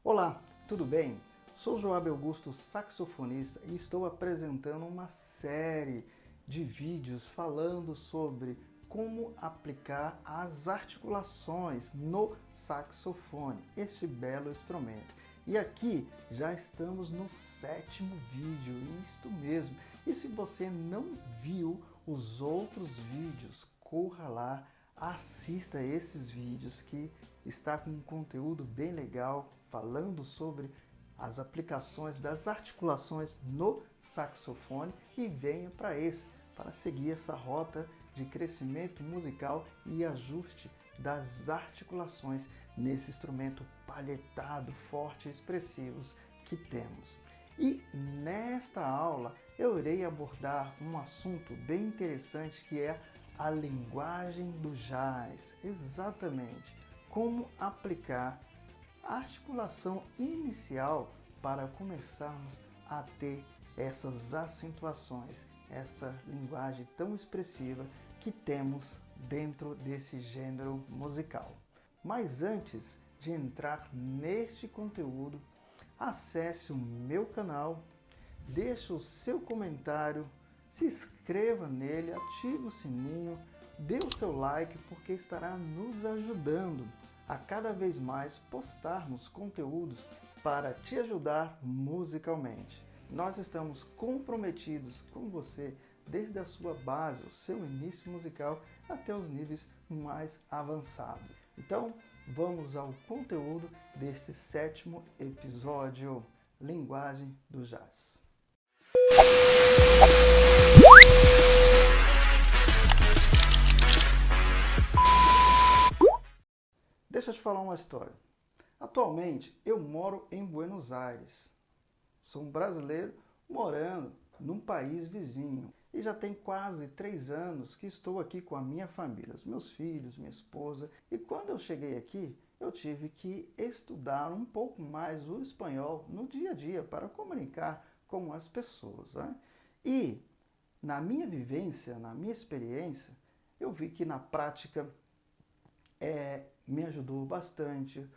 Olá, tudo bem? Sou Joab Augusto, saxofonista, e estou apresentando uma série de vídeos falando sobre como aplicar as articulações no saxofone, este belo instrumento. E aqui já estamos no 7º vídeo, isto mesmo. E se você não viu os outros vídeos, corra lá, assista esses vídeos que está com um conteúdo bem legal, falando sobre as aplicações das articulações no saxofone, e venha para seguir essa rota de crescimento musical e ajuste das articulações nesse instrumento palhetado, forte e expressivos que temos. E nesta aula eu irei abordar um assunto bem interessante, que é a linguagem do jazz. Exatamente, como aplicar a articulação inicial para começarmos a ter essas acentuações, essa linguagem tão expressiva que temos dentro desse gênero musical. Mas antes de entrar neste conteúdo, acesse o meu canal, deixe o seu comentário, se inscreva nele, ative o sininho, dê o seu like, porque estará nos ajudando a cada vez mais postarmos conteúdos para te ajudar musicalmente. Nós estamos comprometidos com você desde a sua base, o seu início musical, até os níveis mais avançados. Então, vamos ao conteúdo deste 7º episódio, Linguagem do Jazz. Deixa eu te falar uma história. Atualmente eu moro em Buenos Aires. Sou um brasileiro morando num país vizinho. E já tem quase 3 anos que estou aqui com a minha família, os meus filhos, minha esposa. E quando eu cheguei aqui, eu tive que estudar um pouco mais o espanhol no dia a dia para comunicar com as pessoas, né? E na minha vivência, na minha experiência, eu vi que na prática me ajudou bastante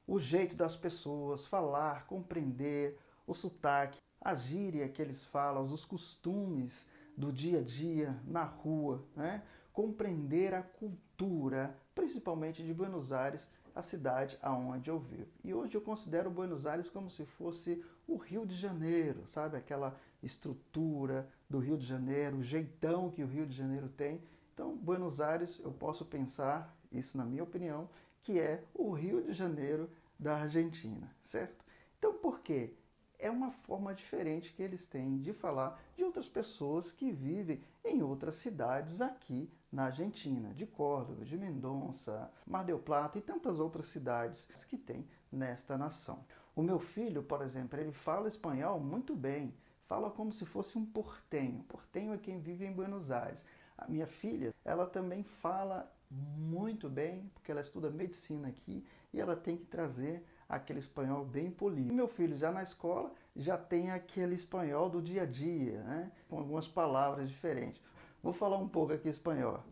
o jeito das pessoas falar, compreender o sotaque, a gíria que eles falam, os costumes do dia a dia na rua, né? Compreender a cultura, principalmente de Buenos Aires, a cidade aonde eu vivo. E hoje eu considero Buenos Aires como se fosse o Rio de Janeiro, sabe? Aquela estrutura do Rio de Janeiro, o jeitão que o Rio de Janeiro tem. Então, Buenos Aires, eu posso pensar, isso na minha opinião, que é o Rio de Janeiro da Argentina, certo? Então, por quê? É uma forma diferente que eles têm de falar de outras pessoas que vivem em outras cidades aqui na Argentina, de Córdoba, de Mendonça, Mar del Plata e tantas outras cidades que tem nesta nação. O meu filho, por exemplo, ele fala espanhol muito bem, fala como se fosse um portenho. Portenho é quem vive em Buenos Aires. A minha filha, ela também fala muito bem, porque ela estuda medicina aqui e ela tem que trazer aquele espanhol bem polido. E meu filho já na escola já tem aquele espanhol do dia a dia, né? Com algumas palavras diferentes. Vou falar um pouco aqui espanhol.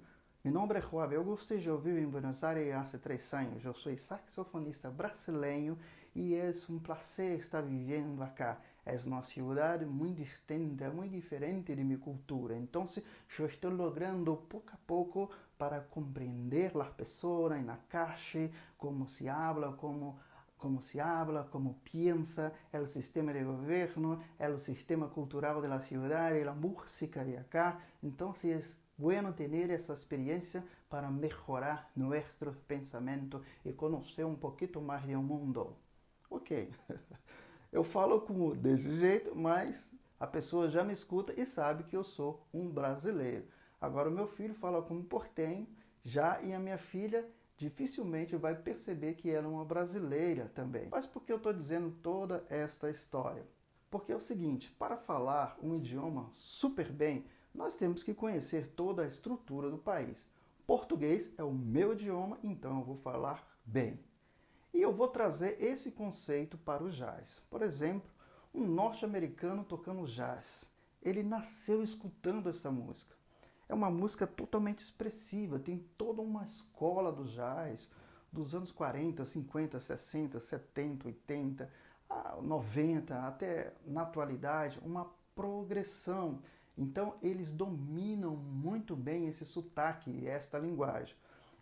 Meu nome é Joab Augusto e eu vivo em Buenos Aires há 3 anos. Eu sou saxofonista brasileiro e é um prazer estar vivendo aqui. É uma cidade muito distinta, muito diferente de minha cultura. Então, eu estou logrando pouco a pouco para compreender as pessoas na calle, como se habla, como piensa, o sistema de governo, o sistema cultural da cidade, a música de acá. Então, é bueno ter essa experiência para melhorar nosso pensamento e conhecer um pouquinho mais do mundo. Ok, eu falo desse jeito, mas a pessoa já me escuta e sabe que eu sou um brasileiro. Agora o meu filho fala como portenho, e a minha filha dificilmente vai perceber que ela é uma brasileira também. Mas por que eu estou dizendo toda esta história? Porque é o seguinte, para falar um idioma super bem, nós temos que conhecer toda a estrutura do país. Português é o meu idioma, então eu vou falar bem. E eu vou trazer esse conceito para o jazz. Por exemplo, um norte-americano tocando jazz. Ele nasceu escutando essa música. É uma música totalmente expressiva, tem toda uma escola do jazz, dos anos 40, 50, 60, 70, 80, 90, até na atualidade, uma progressão. Então, eles dominam muito bem esse sotaque e esta linguagem.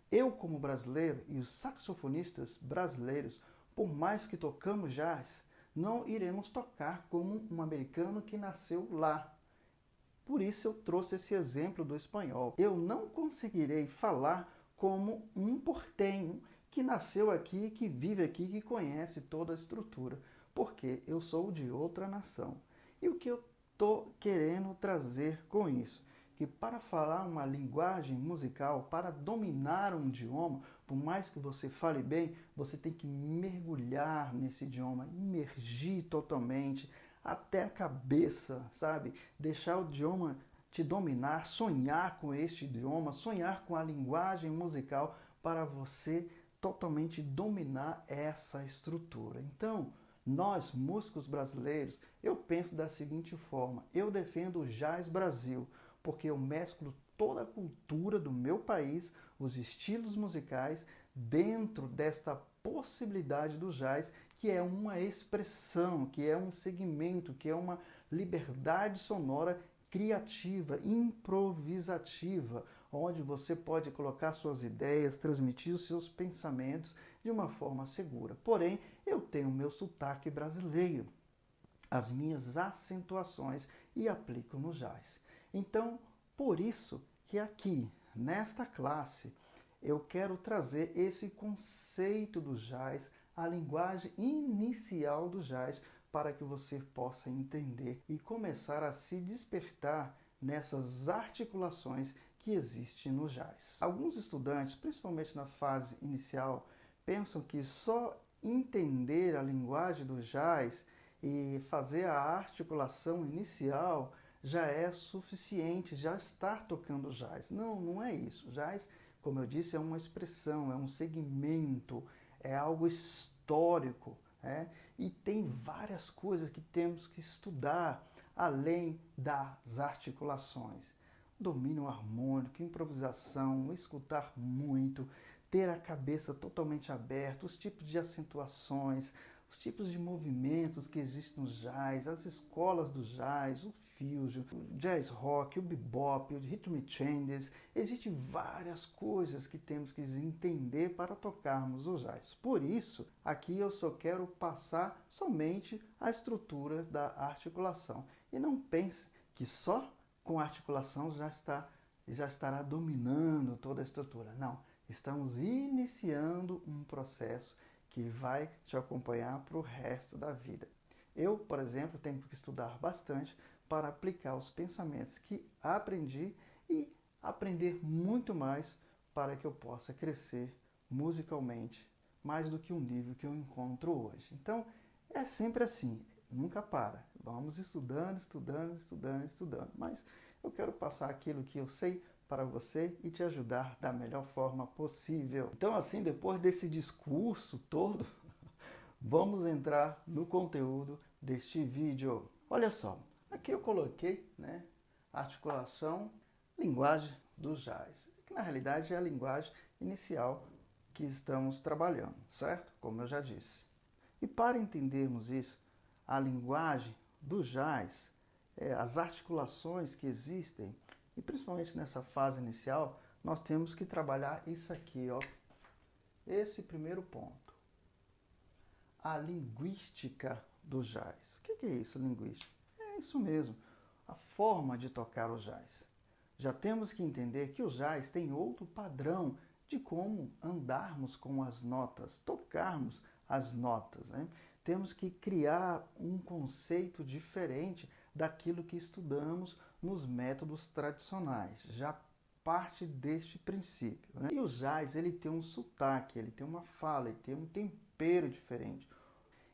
Eu, como brasileiro, e os saxofonistas brasileiros, por mais que tocamos jazz, não iremos tocar como um americano que nasceu lá. Por isso eu trouxe esse exemplo do espanhol. Eu não conseguirei falar como um portenho que nasceu aqui, que vive aqui, que conhece toda a estrutura, porque eu sou de outra nação. E o que eu estou querendo trazer com isso? Que para falar uma linguagem musical, para dominar um idioma, por mais que você fale bem, você tem que mergulhar nesse idioma, imergir totalmente, até a cabeça, sabe? Deixar o idioma te dominar, sonhar com este idioma, sonhar com a linguagem musical para você totalmente dominar essa estrutura. Então, nós, músicos brasileiros, eu penso da seguinte forma: eu defendo o Jazz Brasil, porque eu mesclo toda a cultura do meu país, os estilos musicais, dentro desta possibilidade do jazz, que é uma expressão, que é um segmento, que é uma liberdade sonora criativa, improvisativa, onde você pode colocar suas ideias, transmitir os seus pensamentos de uma forma segura. Porém, eu tenho o meu sotaque brasileiro, as minhas acentuações e aplico no jazz. Então, por isso que aqui, nesta classe, eu quero trazer esse conceito do jazz, a linguagem inicial do jazz, para que você possa entender e começar a se despertar nessas articulações que existem no jazz. Alguns estudantes, principalmente na fase inicial, pensam que só entender a linguagem do jazz e fazer a articulação inicial já é suficiente, já estar tocando jazz. Não, não é isso. Jazz, como eu disse, é uma expressão, é um segmento, é algo histórico, né? E tem várias coisas que temos que estudar além das articulações. Domínio harmônico, improvisação, escutar muito, ter a cabeça totalmente aberta, os tipos de acentuações, os tipos de movimentos que existem no jazz, as escolas do jazz, o fusion, o jazz rock, o bebop, o rhythm changes. Existem várias coisas que temos que entender para tocarmos o jazz. Por isso, aqui eu só quero passar somente a estrutura da articulação. E não pense que só com a articulação já estará dominando toda a estrutura. Não, estamos iniciando um processo que vai te acompanhar para o resto da vida. Eu, por exemplo, tenho que estudar bastante para aplicar os pensamentos que aprendi e aprender muito mais para que eu possa crescer musicalmente, mais do que o nível que eu encontro hoje. Então, é sempre assim, nunca para. Vamos estudando, estudando, estudando, estudando. Mas eu quero passar aquilo que eu sei para você e te ajudar da melhor forma possível. Então, assim, depois desse discurso todo, vamos entrar no conteúdo deste vídeo. Olha só, aqui eu coloquei, né, articulação, linguagem do jazz, que na realidade é a linguagem inicial que estamos trabalhando, certo? Como eu já disse. E para entendermos isso, a linguagem do jazz, as articulações que existem, e principalmente nessa fase inicial, nós temos que trabalhar isso aqui, ó. Esse primeiro ponto. A linguística do jazz. O que é isso, linguística? É isso mesmo, a forma de tocar o jazz. Já temos que entender que o jazz tem outro padrão de como andarmos com as notas, tocarmos as notas, né? Temos que criar um conceito diferente daquilo que estudamos nos métodos tradicionais. Já parte deste princípio, né? E o jazz, ele tem um sotaque, ele tem uma fala, ele tem um tempero diferente.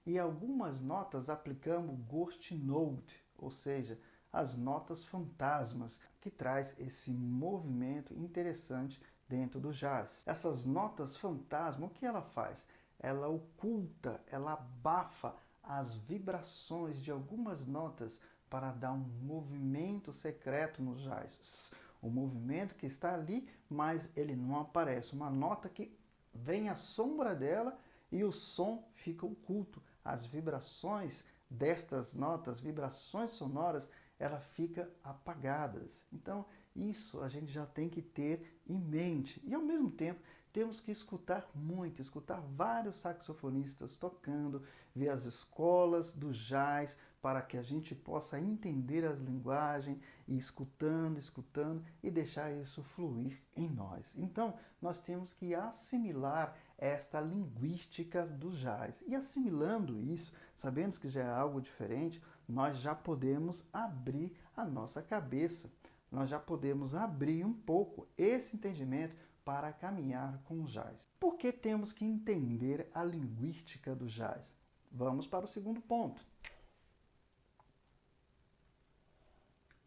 E algumas notas aplicamos ghost note, ou seja, as notas fantasmas, que traz esse movimento interessante dentro do jazz. Essas notas fantasma, o que ela faz? Ela oculta, ela abafa as vibrações de algumas notas para dar um movimento secreto no jazz. O movimento que está ali, mas ele não aparece. Uma nota que vem a sombra dela e o som fica oculto. As vibrações destas notas, vibrações sonoras, ela fica apagadas. Então, isso a gente já tem que ter em mente. E ao mesmo tempo, temos que escutar muito, escutar vários saxofonistas tocando, ver as escolas do jazz, para que a gente possa entender as linguagens e escutando e deixar isso fluir em nós. Então, nós temos que assimilar esta linguística do jazz. E assimilando isso, sabendo que já é algo diferente, nós já podemos abrir a nossa cabeça. Nós já podemos abrir um pouco esse entendimento para caminhar com o jazz. Por que temos que entender a linguística do jazz? Vamos para o segundo ponto.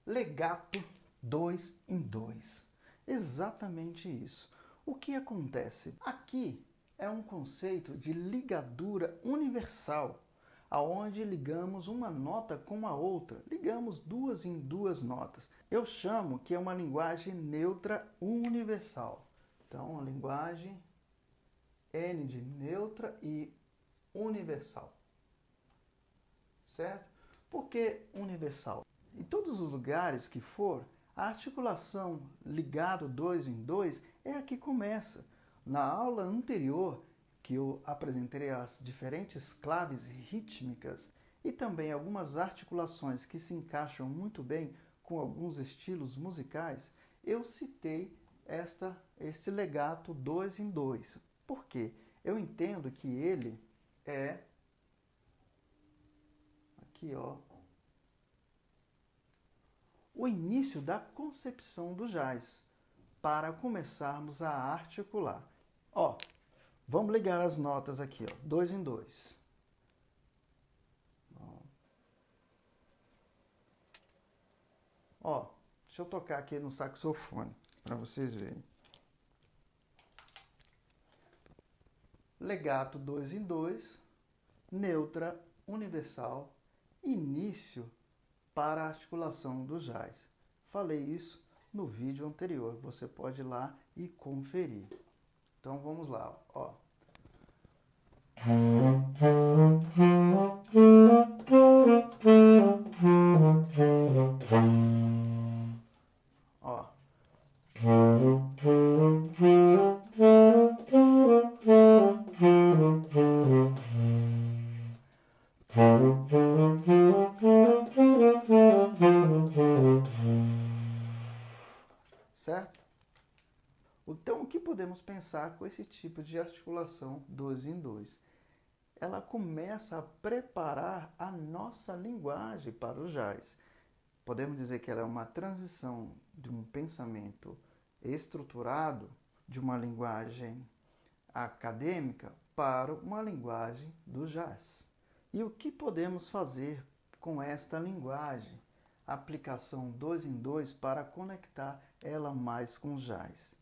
Legato 2 em 2. Exatamente isso. O que acontece? Aqui é um conceito de ligadura universal, aonde ligamos uma nota com a outra, ligamos duas em duas notas. Eu chamo que é uma linguagem neutra universal. Então, a linguagem N de neutra e universal. Certo? Por que universal? Em todos os lugares que for, a articulação ligado 2 em 2 é a que começa. Na aula anterior, que eu apresentei as diferentes claves rítmicas e também algumas articulações que se encaixam muito bem com alguns estilos musicais, eu citei este legato 2 em 2. Por quê? Eu entendo que ele é aqui, ó, o início da concepção do jazz, para começarmos a articular. Ó, vamos ligar as notas aqui, ó, 2 em 2. Ó, deixa eu tocar aqui no saxofone, para vocês verem. Legato 2 em 2, neutra universal, início para a articulação do jazz. Falei isso no vídeo anterior, você pode ir lá e conferir. Então vamos lá, ó. Ó. Certo? Então, o que podemos pensar com esse tipo de articulação 2 em 2? Ela começa a preparar a nossa linguagem para o jazz. Podemos dizer que ela é uma transição de um pensamento estruturado, de uma linguagem acadêmica, para uma linguagem do jazz. E o que podemos fazer com esta linguagem? Aplicação 2 em 2 para conectar ela mais com o jazz.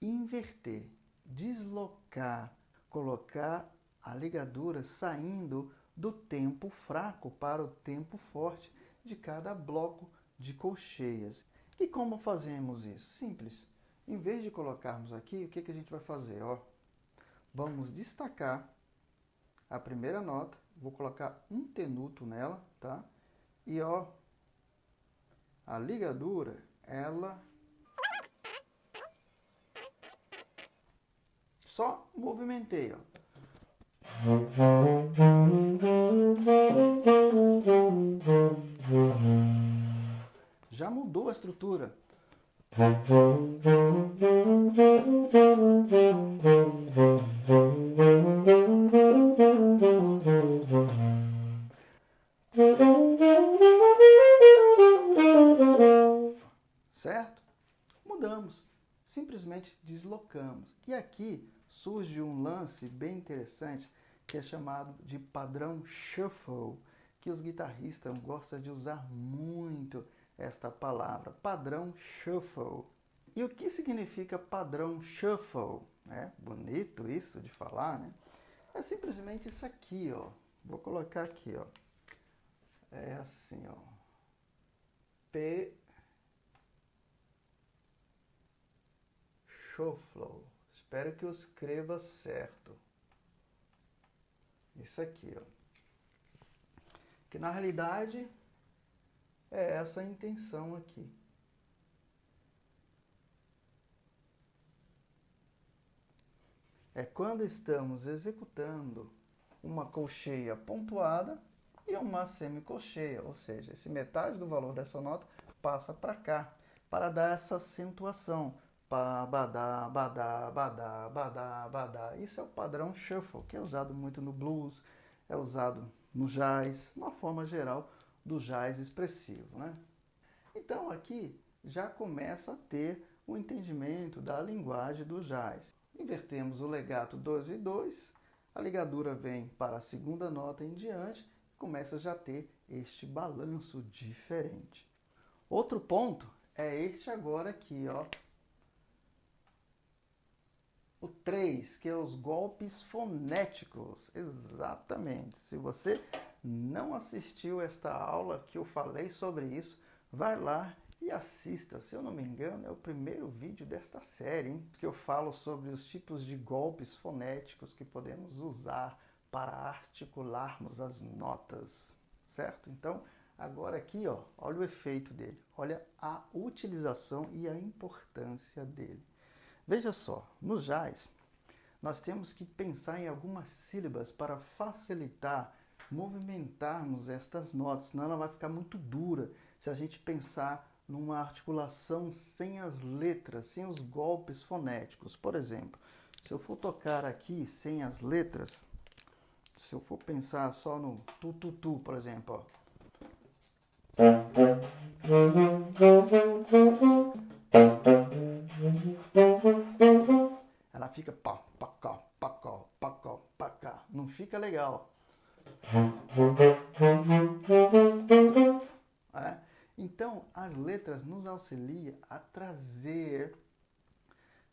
Inverter, deslocar, colocar a ligadura saindo do tempo fraco para o tempo forte de cada bloco de colcheias. E como fazemos isso? Simples. Em vez de colocarmos aqui, o que a gente vai fazer? Ó, vamos destacar a primeira nota, vou colocar um tenuto nela, tá? E ó, a ligadura, ela só movimentei, ó. Já mudou a estrutura. Certo? Mudamos. Simplesmente deslocamos. E aqui surge um lance bem interessante que é chamado de padrão shuffle, que os guitarristas gostam de usar muito esta palavra, padrão shuffle. E o que significa padrão shuffle? É bonito isso de falar, né? É simplesmente isso aqui, ó. Vou colocar aqui, ó. É assim, ó. P shuffle. espero que eu escreva certo. Isso aqui, ó. Que na realidade é essa a intenção aqui. É quando estamos executando uma colcheia pontuada e uma semicolcheia, ou seja, esse metade do valor dessa nota passa para cá, para dar essa acentuação. Pá, badá, badá, badá, badá, badá. Isso é o padrão shuffle, que é usado muito no blues, é usado no jazz, uma forma geral do jazz expressivo, né? Então aqui já começa a ter o entendimento da linguagem do jazz. Invertemos o legato 2 e 2, a ligadura vem para a segunda nota em diante, começa já a ter este balanço diferente. Outro ponto é este agora aqui, ó. O 3, que é os golpes fonéticos. Exatamente. Se você não assistiu esta aula que eu falei sobre isso, vai lá e assista. Se eu não me engano, é o primeiro vídeo desta série, hein? Que eu falo sobre os tipos de golpes fonéticos que podemos usar para articularmos as notas, certo? Então, agora aqui, ó, olha o efeito dele. Olha a utilização e a importância dele. Veja só, no jazz, nós temos que pensar em algumas sílabas para facilitar, movimentarmos estas notas, senão ela vai ficar muito dura se a gente pensar numa articulação sem as letras, sem os golpes fonéticos. Por exemplo, se eu for tocar aqui sem as letras, se eu for pensar só no tu-tu-tu, por exemplo, ó. Ela fica pá, pacá, pacá, pacá, pacá. Não fica legal. É? Então, as letras nos auxiliam a trazer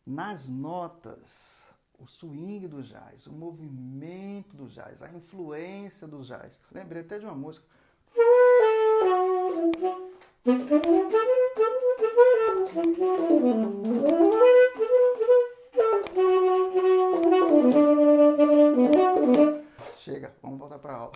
nas notas o swing do jazz, o movimento do jazz, a influência do jazz. Lembrei até de uma música. Chega, vamos voltar para a aula.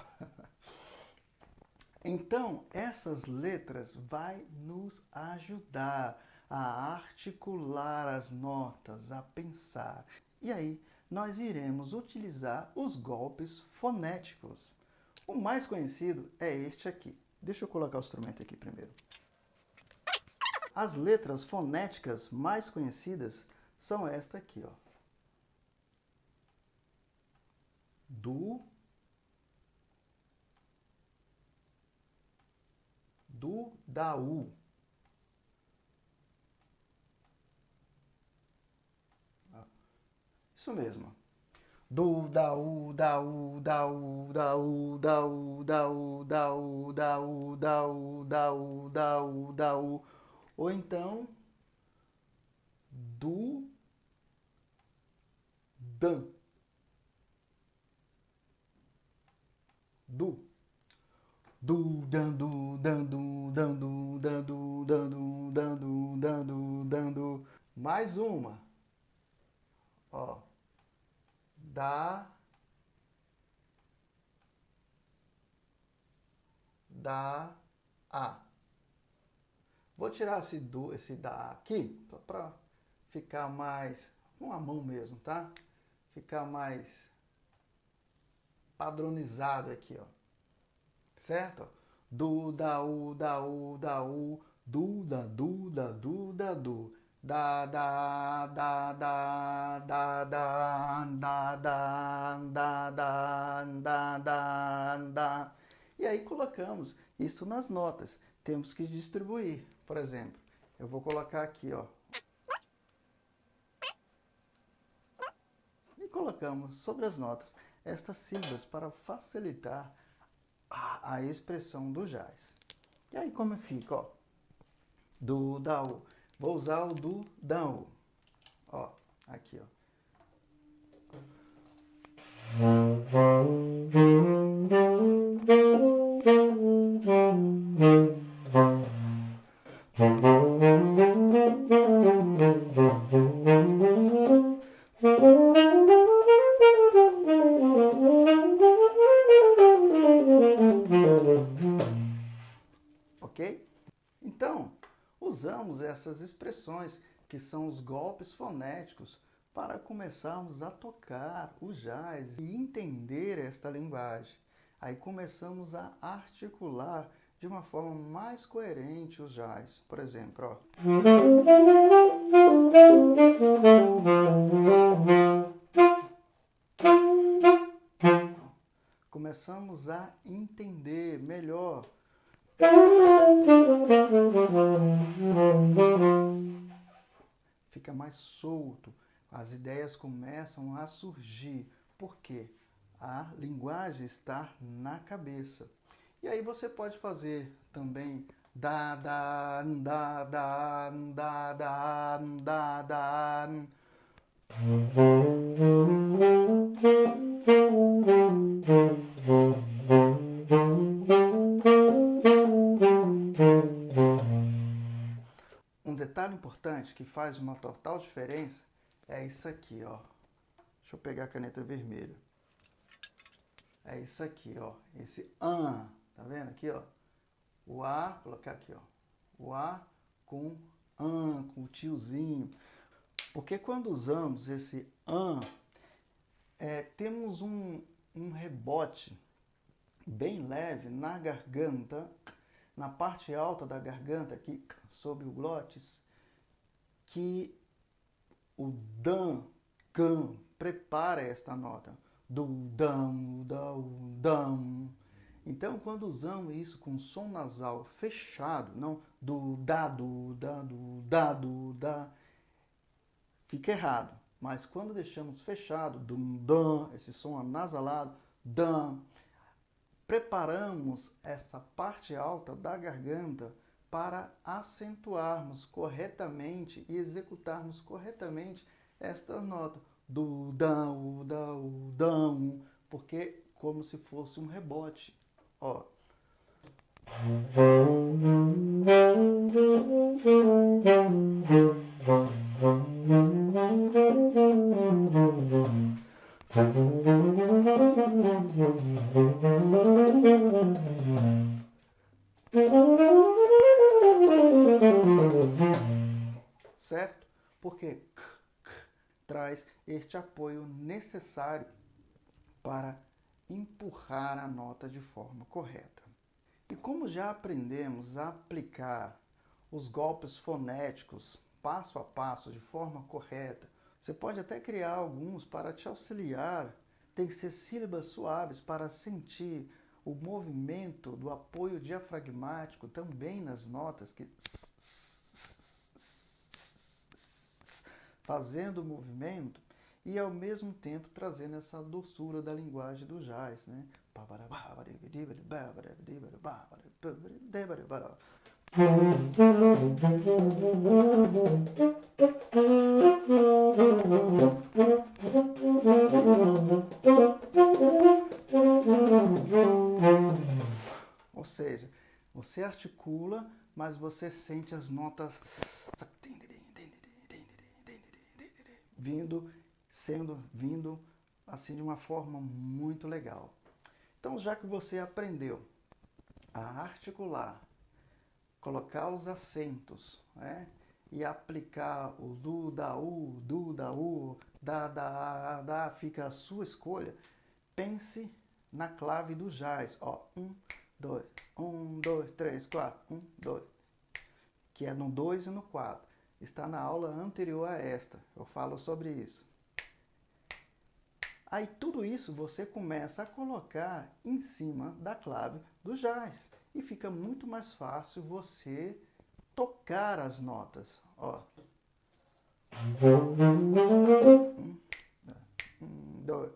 Então, essas letras vai nos ajudar a articular as notas, a pensar. E aí, nós iremos utilizar os golpes fonéticos. O mais conhecido é este aqui. Deixa eu colocar o instrumento aqui primeiro. As letras fonéticas mais conhecidas são esta aqui, ó. Do, da, U. Isso mesmo. Do, da, U, da, U, da, U, da, U, da, U, da, U, da, U, da, U, da, U, da, U, da, U, da, U. Ou então, do, dan. Do. Do, dando, dando, dando, dando, dando, dando, dando, dando. Mais uma. Ó. Da, a. Vou tirar esse da aqui para ficar mais com a mão mesmo, tá? Ficar mais padronizado aqui, ó. Certo? Do, da, U, da, U, da, U, do, da, du, da, du, da, du. Da, da, da, da, da, da, da, da, da, da, da, da, da. E aí colocamos isso nas notas. Temos que distribuir. Por exemplo, eu vou colocar aqui, ó. E colocamos sobre as notas estas sílabas para facilitar a expressão do jazz. E aí como fica, ó? Do, da, U. Vou usar o do, da, U. Ó, aqui, ó. ok? Então, usamos essas expressões que são os golpes fonéticos para começarmos a tocar o jazz e entender esta linguagem. Aí começamos a articular de uma forma mais coerente o jazz. Por exemplo, ó. Começamos a entender melhor. Fica mais solto, as ideias começam a surgir. Por quê? A linguagem está na cabeça. E aí você pode fazer também da da da da da da da da. Um detalhe importante que faz uma total diferença é isso aqui, ó. Deixa eu pegar a caneta vermelha. É isso aqui, ó. Esse an, tá vendo aqui, ó? O A, colocar aqui, ó. O A com an, com o tiozinho. Porque quando usamos esse an, temos um rebote bem leve na garganta, na parte alta da garganta aqui, sobre o glótis, que o dan, can, prepara esta nota. Do, dam, dam. Então, quando usamos isso com som nasal fechado, não do, da, fica errado. Mas quando deixamos fechado, dum, dam, esse som anasalado, dam, preparamos essa parte alta da garganta para acentuarmos corretamente e executarmos corretamente esta nota do dão, porque como se fosse um rebote, ó. Certo? Porque traz este apoio necessário para empurrar a nota de forma correta. E como já aprendemos a aplicar os golpes fonéticos passo a passo de forma correta, você pode até criar alguns para te auxiliar. Tem que ser sílabas suaves para sentir o movimento do apoio diafragmático também nas notas, que fazendo o movimento e ao mesmo tempo trazendo essa doçura da linguagem do jazz, né? Ou seja, você articula, mas você sente as notas vindo assim de uma forma muito legal. Então, já que você aprendeu a articular, colocar os acentos, né, e aplicar o do, da, u, da, fica a sua escolha, pense na clave do jazz, ó, 1, 2, 3, 4, 1, 2, que é no 2 e no 4. Está na aula anterior a esta, eu falo sobre isso. Aí tudo isso você começa a colocar em cima da clave do jazz e fica muito mais fácil você tocar as notas. Ó. 1, 2,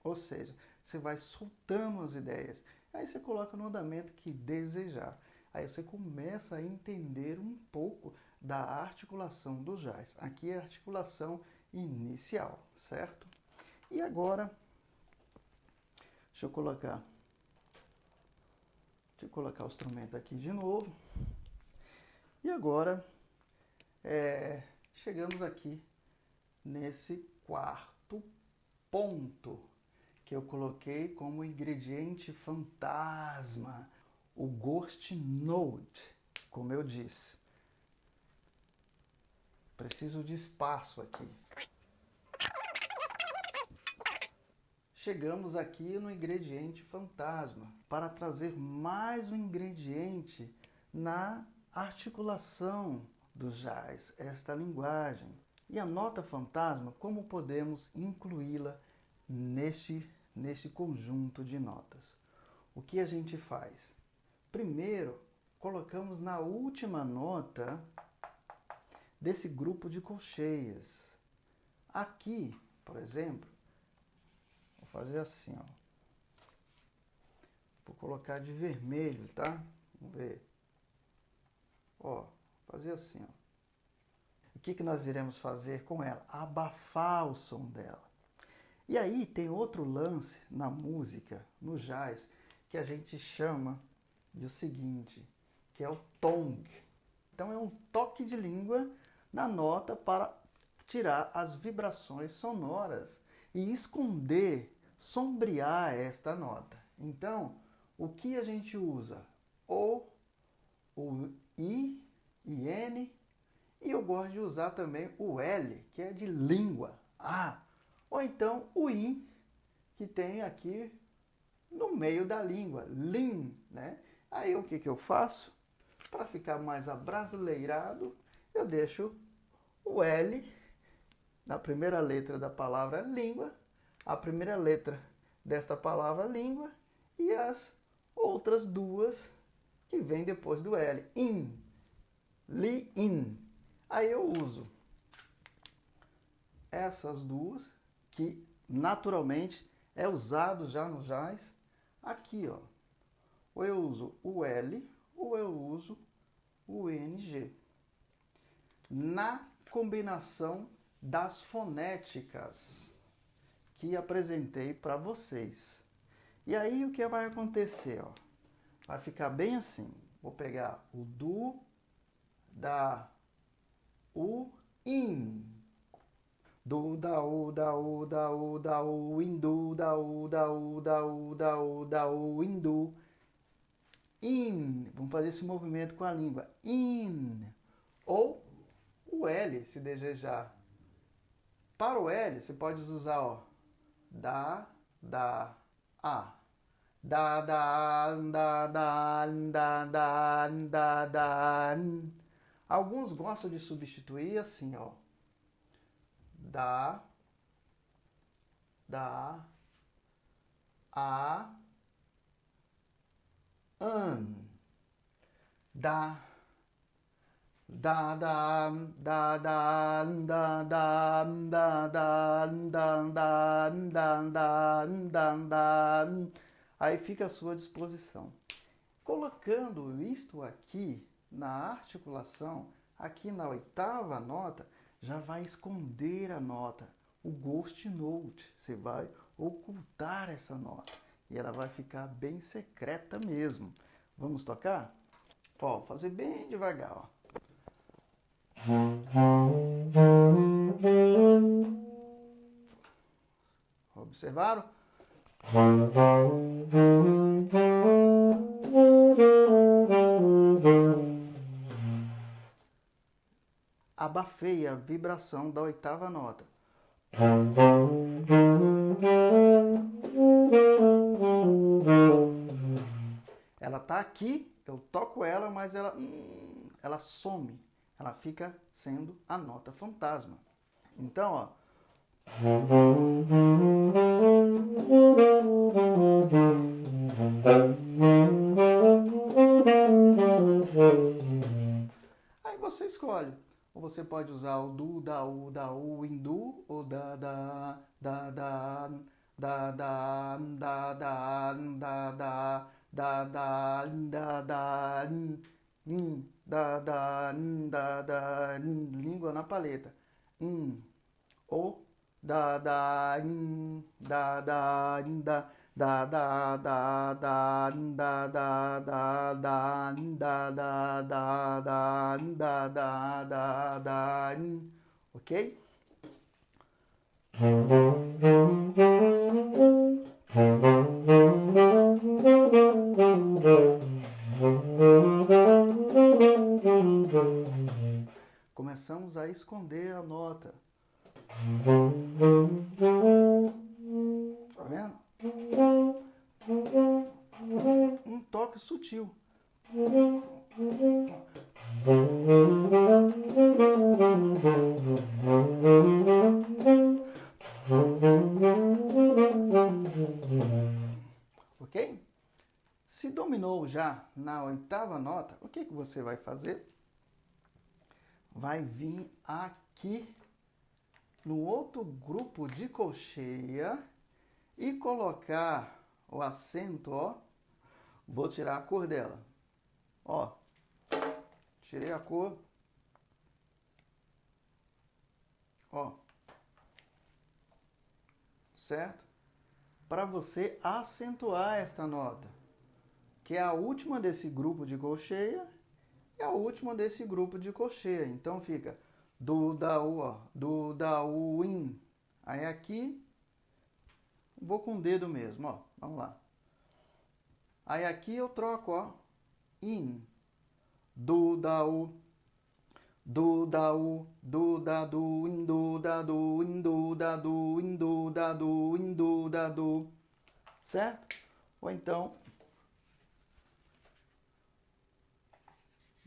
Ou seja, você vai soltando as ideias. Aí você coloca no andamento que desejar. Aí você começa a entender um pouco da articulação do jazz. Aqui é a articulação inicial, certo? E agora, deixa eu colocar o instrumento aqui de novo. E agora, chegamos aqui nesse quarto ponto que eu coloquei como ingrediente fantasma, o Ghost Note, como eu disse. Preciso de espaço aqui. Chegamos aqui no ingrediente fantasma, para trazer mais um ingrediente na articulação do jazz, esta linguagem. E a nota fantasma, como podemos incluí-la neste conjunto de notas? O que a gente faz? Primeiro, colocamos na última nota desse grupo de colcheias. Aqui, por exemplo, vou fazer assim, ó. Vou colocar de vermelho, tá? Vamos ver. Ó, fazer assim, ó. O que nós iremos fazer com ela? Abafar o som dela. E aí tem outro lance na música, no jazz, que a gente chama de o seguinte, que é o tong. Então é um toque de língua na nota para tirar as vibrações sonoras e esconder, sombrear esta nota. Então, o que a gente usa? O I e N, e eu gosto de usar também o L, que é de língua, ou então o I, que tem aqui no meio da língua, lin, né? Aí o que eu faço? Para ficar mais abrasileirado, eu deixo o L na primeira letra da palavra língua, a primeira letra desta palavra língua e as outras duas que vêm depois do L. In, li, in. Aí eu uso essas duas, que naturalmente é usado já no jazz, aqui, ó. Ou eu uso o L, ou eu uso o NG. Na combinação das fonéticas que apresentei para vocês. E aí o que vai acontecer? Ó? Vai ficar bem assim. Vou pegar o do, da, o, in. Do, da, o, da, o, da, o, da, o, in, do, da, o, da, o, da, o, da, o, da, o, in, do. In. Vamos fazer esse movimento com a língua. In. Ou o L, se desejar. Para o L, você pode usar, ó, da, a. Da, da, da, da, da, da, da, da. Alguns gostam de substituir assim, ó. Da, a, an. Da, da, da, da, da, da, da, da, da, da, da, da, da, da. Aí fica à sua disposição. Colocando isto aqui na articulação, aqui na oitava nota, já vai esconder a nota, o Ghost Note. Você vai ocultar essa nota e ela vai ficar bem secreta mesmo. Vamos tocar? Ó, fazer bem devagar, ó. Observaram? Abafei a vibração da oitava nota. Ela tá aqui, eu toco ela, mas ela some. Ela fica sendo a nota fantasma. Então, ó. Aí você escolhe. Ou você pode usar o do, da, o, in, do, ou da, da, da, da, da, da, da, da, da, da, da, da, da, da, língua na paleta. Ou da da in, da da in, da da da da da da da da da da da da da da da da da, ok? Começamos a esconder a nota. Tá vendo? Um toque sutil. Ok? Se dominou já na oitava nota, o que você vai fazer? Vai vir aqui no outro grupo de colcheia e colocar o acento, ó. Vou tirar a cor dela. Ó, tirei a cor. Ó. Certo? Para você acentuar esta nota, que é a última desse grupo de colcheia e a última desse grupo de colcheia. Então fica do, da, u, ó, do, da, u, in. Aí aqui, vou com o dedo mesmo, ó. Vamos lá. Aí aqui eu troco, ó. In. Do, da, u. Do, da, u. Do, da, do, in, do, da, do, in, do, da, do, in, do, da, do, in, do, da, do. Certo? Ou então,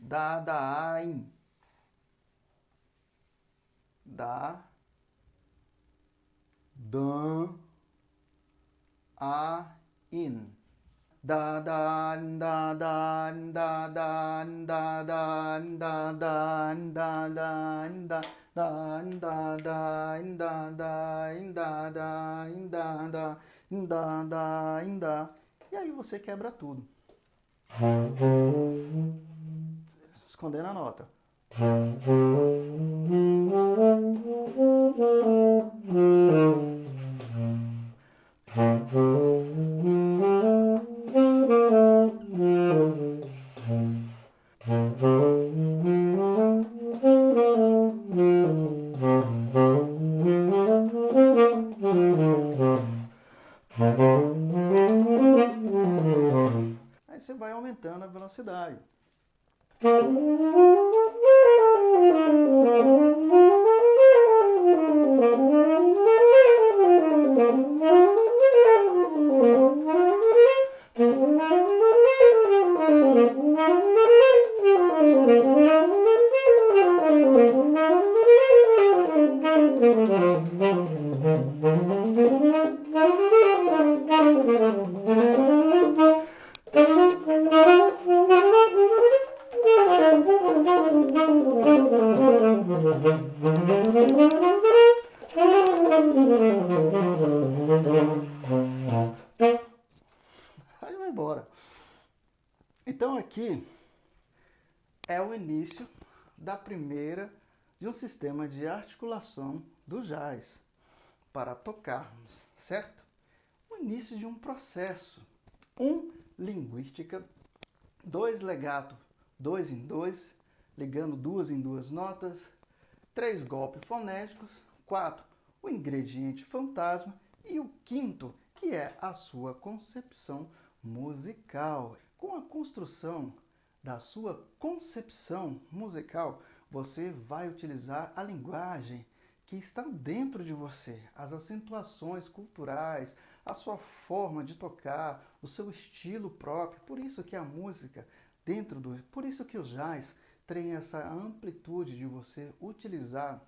da, da, in. Da, dan, a, in. Da, da, da, da, da, da, da, da, da, da, da, da, da, da, da, da, da, da. E aí você quebra tudo. Escondendo a nota. Aí você vai aumentando a velocidade. Aí vai embora. Então aqui é o início de um sistema de articulação do jazz para tocarmos, certo? O início de um processo. 1, linguística. 2, legato, 2 em 2, ligando 2 em 2 notas. 3, golpes fonéticos. 4, o ingrediente fantasma. E o quinto, que é a sua concepção musical. Com a construção da sua concepção musical, você vai utilizar a linguagem que está dentro de você, as acentuações culturais, a sua forma de tocar, o seu estilo próprio. Por isso que a música por isso que o jazz tem essa amplitude de você utilizar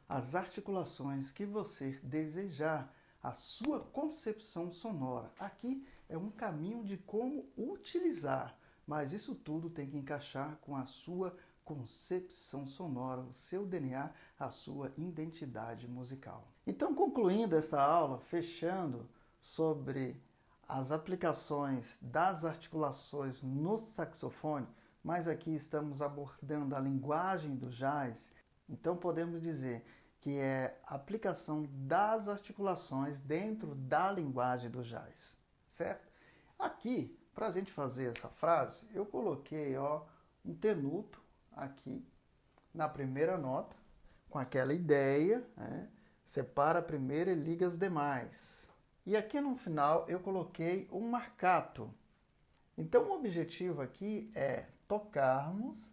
as articulações que você desejar, a sua concepção sonora. Aqui é um caminho de como utilizar, mas isso tudo tem que encaixar com a sua concepção sonora, o seu DNA, a sua identidade musical. Então, concluindo essa aula, fechando sobre as aplicações das articulações no saxofone, mas aqui estamos abordando a linguagem do jazz, então podemos dizer que é a aplicação das articulações dentro da linguagem do jazz, certo? Aqui, para a gente fazer essa frase, eu coloquei um tenuto aqui na primeira nota, com aquela ideia, né? Separa a primeira e liga as demais. E aqui no final eu coloquei um marcato. Então o objetivo aqui é tocarmos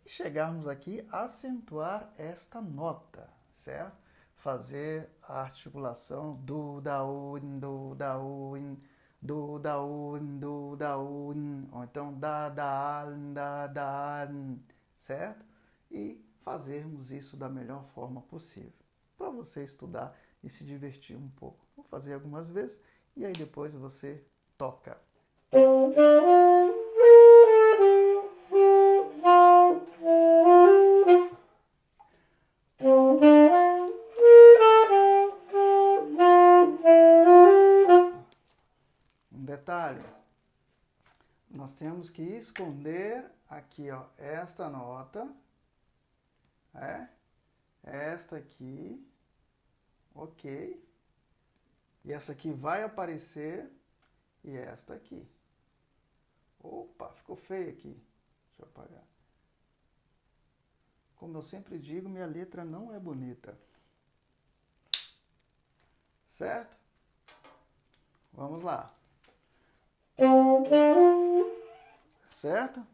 e chegarmos aqui a acentuar esta nota, certo? Fazer a articulação do, da, in, do, da, in, do, da, in, do, da, in, ou então da, certo? E fazermos isso da melhor forma possível, para você estudar e se divertir um pouco. Vou fazer algumas vezes e aí depois você toca. Um detalhe, nós temos que esconder aqui, esta nota, esta aqui, ok, e essa aqui vai aparecer, e esta aqui. Opa, ficou feio aqui, deixa eu apagar. Como eu sempre digo, minha letra não é bonita, certo? Vamos lá. Certo?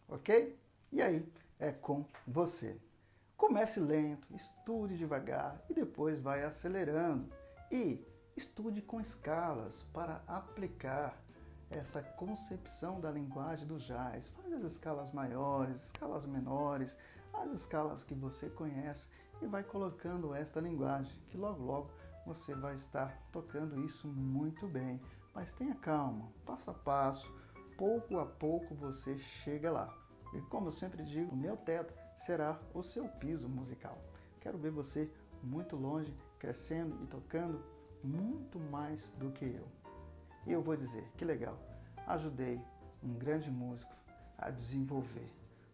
Ok? E aí é com você. Comece lento, estude devagar e depois vai acelerando. E estude com escalas para aplicar essa concepção da linguagem do jazz. Faz as escalas maiores, escalas menores, as escalas que você conhece e vai colocando esta linguagem, que logo logo você vai estar tocando isso muito bem. Mas tenha calma, passo a passo, pouco a pouco você chega lá. E como eu sempre digo, o meu teto será o seu piso musical. Quero ver você muito longe, crescendo e tocando muito mais do que eu. E eu vou dizer, que legal, ajudei um grande músico a desenvolver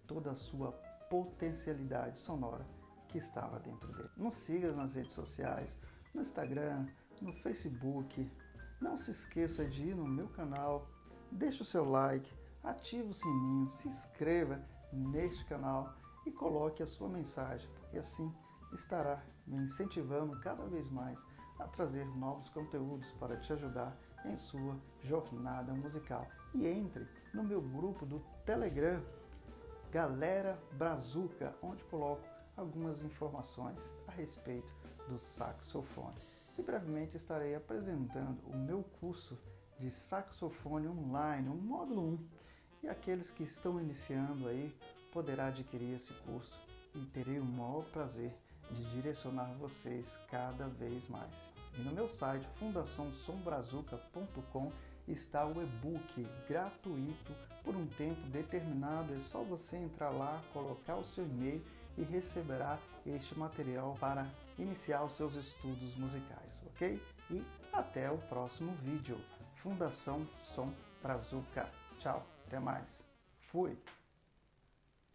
toda a sua potencialidade sonora que estava dentro dele. Nos siga nas redes sociais, no Instagram, no Facebook. Não se esqueça de ir no meu canal, deixe o seu like, ative o sininho, se inscreva neste canal e coloque a sua mensagem, porque assim estará me incentivando cada vez mais a trazer novos conteúdos para te ajudar em sua jornada musical. E entre no meu grupo do Telegram, Galera Brazuca, onde coloco algumas informações a respeito do saxofone. E brevemente estarei apresentando o meu curso de saxofone online, o módulo 1. E aqueles que estão iniciando aí poderá adquirir esse curso e terei o maior prazer de direcionar vocês cada vez mais. E no meu site fundaçãosombrazuca.com está o e-book gratuito por um tempo determinado. É só você entrar lá, colocar o seu e-mail e receberá este material para iniciar os seus estudos musicais, ok? E até o próximo vídeo. Fundação Som Brazuca. Tchau, até mais. Fui!